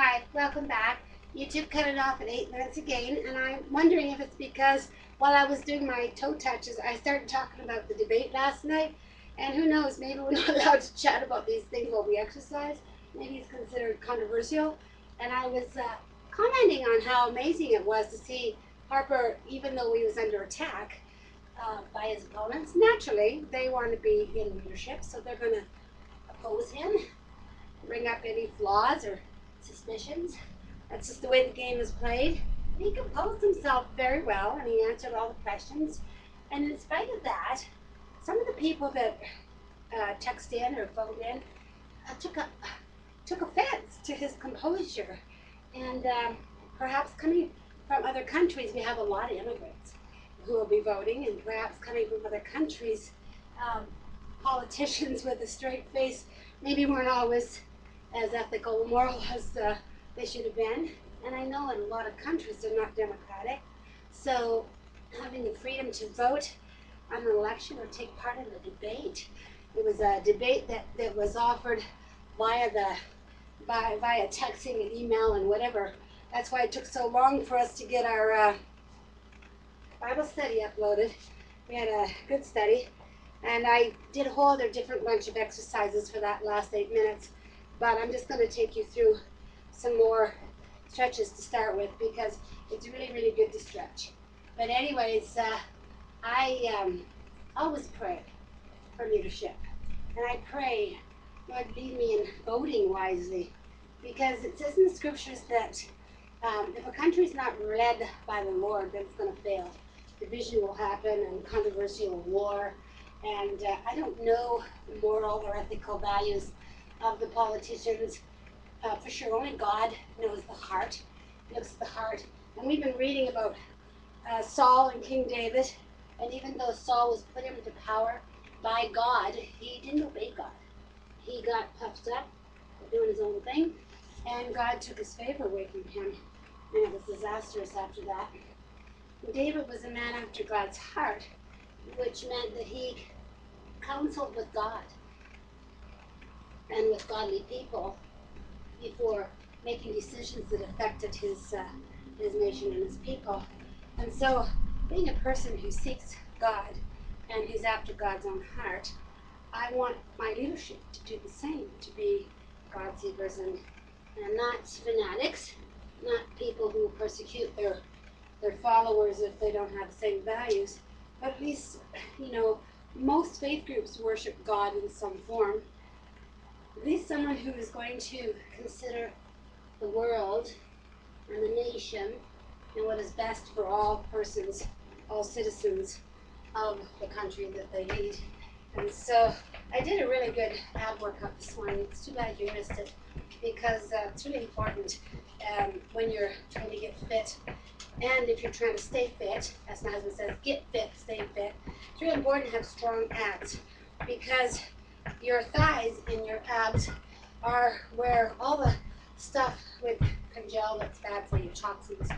Hi, welcome back. YouTube cut it off at 8 minutes again, and I'm wondering if it's because while I was doing my toe touches, I started talking about the debate last night, and who knows, maybe we're not allowed to chat about these things while we exercise. Maybe it's considered controversial, and I was commenting on how amazing it was to see Harper, even though he was under attack by his opponents. Naturally, they want to be in leadership, so they're going to oppose him, bring up any flaws or suspicions. That's just the way the game is played. He composed himself very well, and he answered all the questions. And in spite of that, some of the people that text in or phoned in took offense to his composure. And perhaps coming from other countries, we have a lot of immigrants who will be voting, and perhaps coming from other countries, politicians with a straight face maybe weren't always as ethical or moral as they should have been. And I know in a lot of countries they're not democratic. So having the freedom to vote on an election or take part in a debate, it was a debate that was offered via texting and email and whatever. That's why it took so long for us to get our Bible study uploaded. We had a good study, and I did a whole other different bunch of exercises for that last 8 minutes. But I'm just going to take you through some more stretches to start with, because it's really, really good to stretch. But anyways, I always pray for leadership. And I pray, Lord, lead me in voting wisely. Because it says in the scriptures that if a country's not led by the Lord, then it's going to fail. Division will happen, and controversial war. And I don't know the moral or ethical values of the politicians. For sure, only God knows the heart, looks at the heart. And we've been reading about Saul and King David, and even though Saul was put into power by God, he didn't obey God. He got puffed up, doing his own thing, and God took his favor away from him, and it was disastrous after that. David was a man after God's heart, which meant that he counseled with God and with godly people before making decisions that affected his nation and his people. And so, being a person who seeks God and who's after God's own heart, I want my leadership to do the same, to be God seekers and not fanatics, not people who persecute their followers if they don't have the same values. But at least, most faith groups worship God in some form. At least someone who is going to consider the world and the nation and what is best for all persons, all citizens of the country that they lead. And so I did a really good ab workout this morning. It's too bad you missed it, because it's really important when you're trying to get fit. And if you're trying to stay fit, as my husband says, get fit, stay fit. It's really important to have strong abs, because your thighs and your abs are where all the stuff would congel that's bad for you, toxins,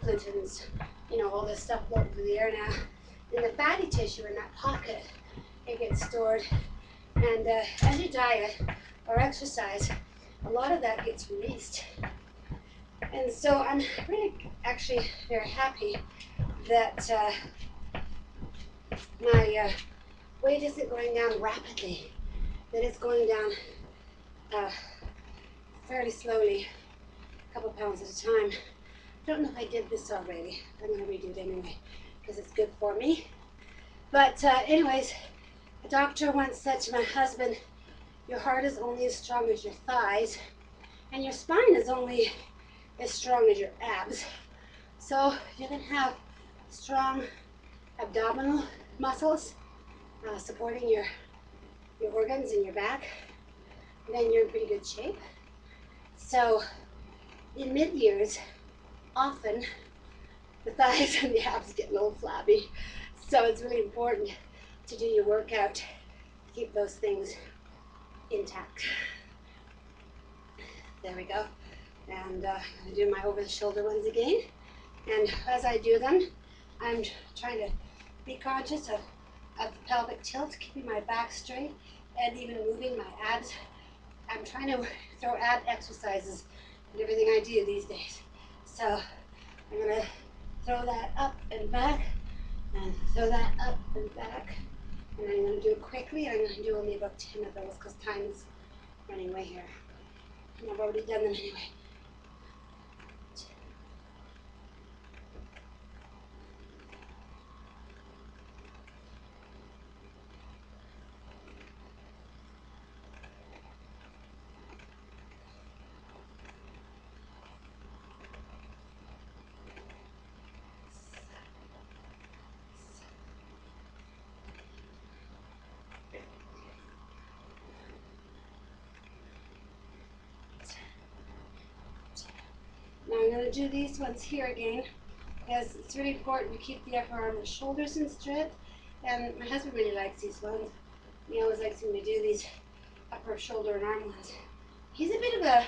pollutants, all this stuff floating through the air now. In the fatty tissue in that pocket, it gets stored. And as you diet or exercise, a lot of that gets released. And so I'm really actually very happy that my weight isn't going down rapidly, that it's going down fairly slowly, a couple pounds at a time. I don't know if I did this already. I'm going to redo it anyway, because it's good for me. But anyways, a doctor once said to my husband, your heart is only as strong as your thighs, and your spine is only as strong as your abs. So you can have strong abdominal muscles supporting your organs in your back, then you're in pretty good shape. So in mid-years, often the thighs and the abs get a little flabby. So it's really important to do your workout to keep those things intact. There we go. And I do my over-the-shoulder ones again. And as I do them, I'm trying to be conscious of the pelvic tilt, keeping my back straight, and even moving my abs. I'm trying to throw ab exercises in everything I do these days. So I'm gonna throw that up and back, and throw that up and back. And I'm gonna do it quickly, and I'm gonna do only about 10 of those because time is running away here. And I've already done them anyway. Now I'm going to do these ones here again because it's really important to keep the upper arm and shoulders in straight. And my husband really likes these ones. He always likes me to do these upper shoulder and arm ones. He's a bit of a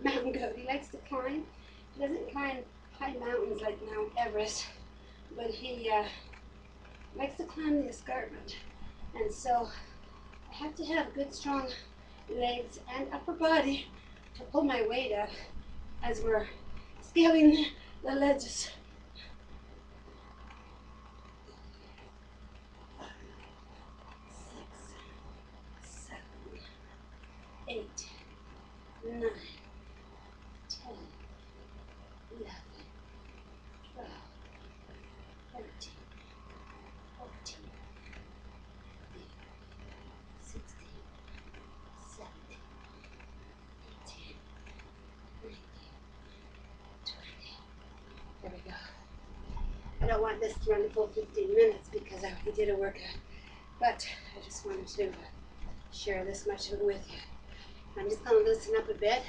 mountain goat. He likes to climb. He doesn't climb high mountains like Mount Everest, but he likes to climb the escarpment. And so I have to have good strong legs and upper body to pull my weight up as we're scaling the ledges. 6, 7, 8, 9, 10, 11, 12, 13, 14, 15, 16, 17, 18, 19, 20. There we go. I don't want this to run the full 15 minutes because I already did a workout, but I just wanted to share this much of it with you. I'm just going to loosen up a bit.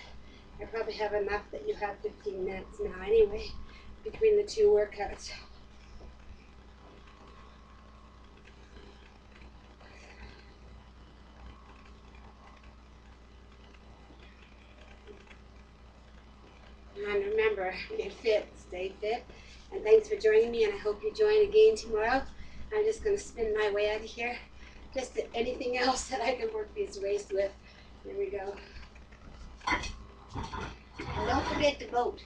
I probably have enough that you have 15 minutes now anyway, between the two workouts. And remember, get fit, stay fit. And thanks for joining me, and I hope you join again tomorrow. I'm just going to spin my way out of here. Just anything else that I can work these waist with. There we go. And don't forget to vote.